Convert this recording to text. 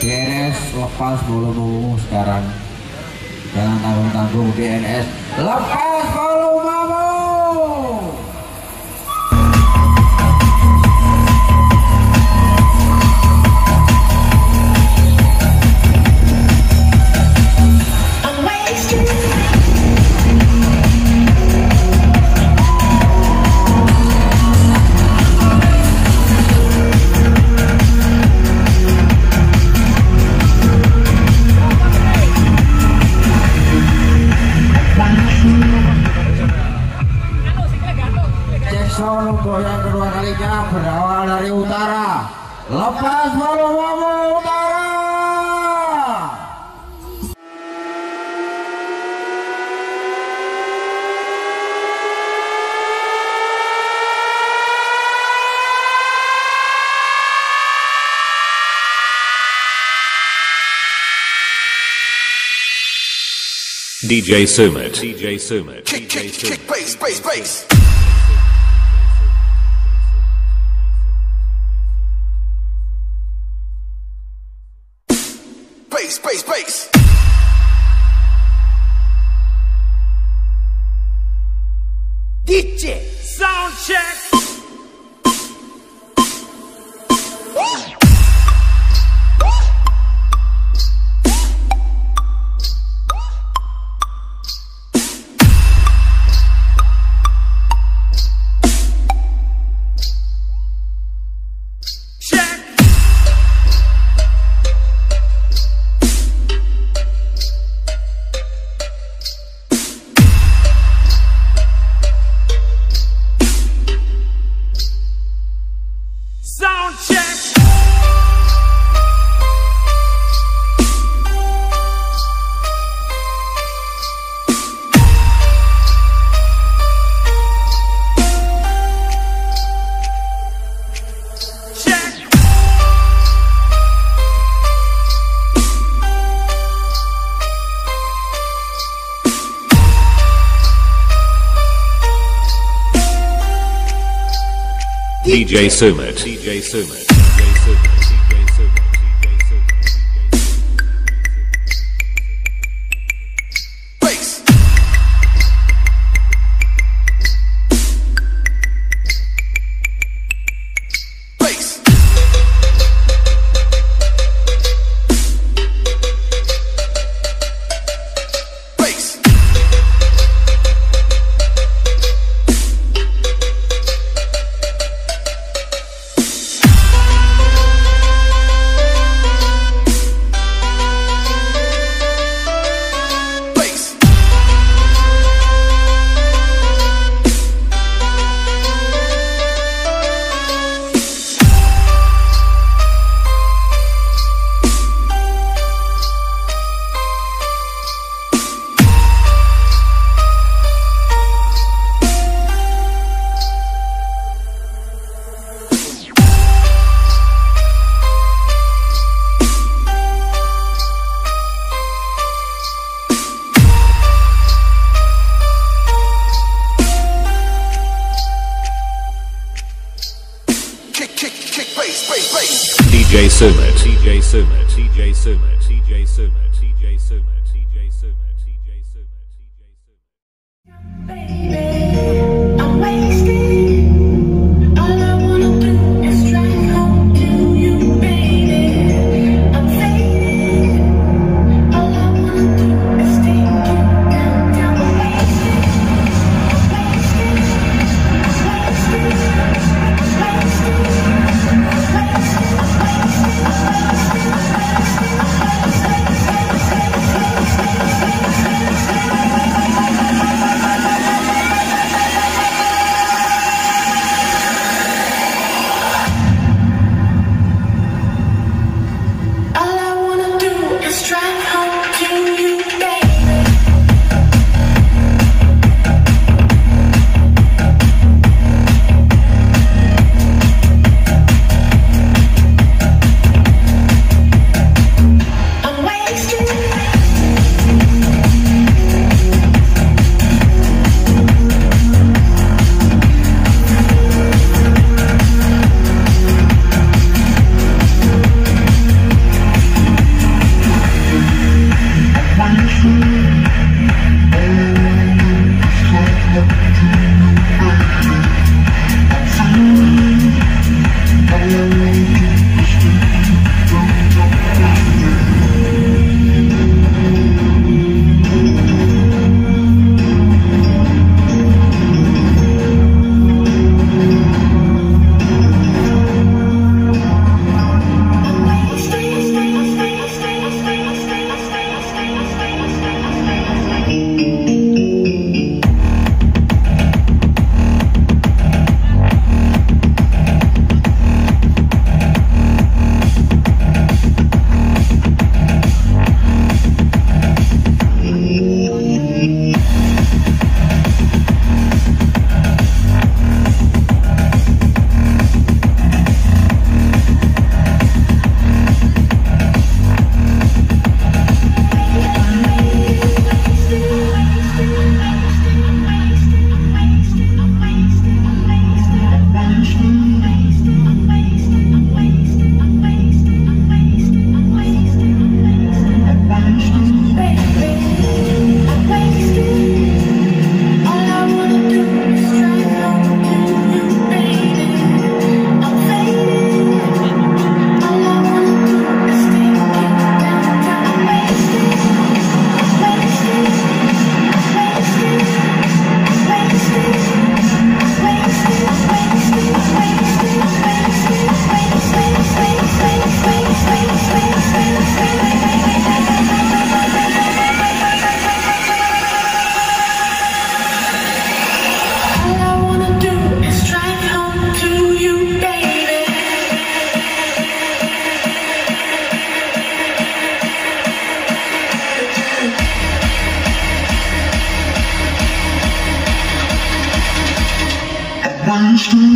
DNS lepas volume sekarang, jangan tanggung-tanggung. DNS lepas volumemu. Untuk yang kedua kalinya berawal dari utara, lepas volumemu utara. DJ Sumit, DJ Sumit, DJ Sumit. Kick, bass, bass, bass. Bass, bass, bass. DJ sound check. DJ Sumit, DJ Sumit, DJ Sumit, DJ Sumit, DJ Sumit. Bass. Bass. Bass. DJ Sumit, DJ Sumit, DJ Sumit, DJ Sumit, DJ Sumit, DJ Sumit, DJ Sumit, DJ Sumit. I'm wasted. All I wanna do is drive home to you, baby. I'm faded. All I wanna do is take you downtown. I'm wasted. I used to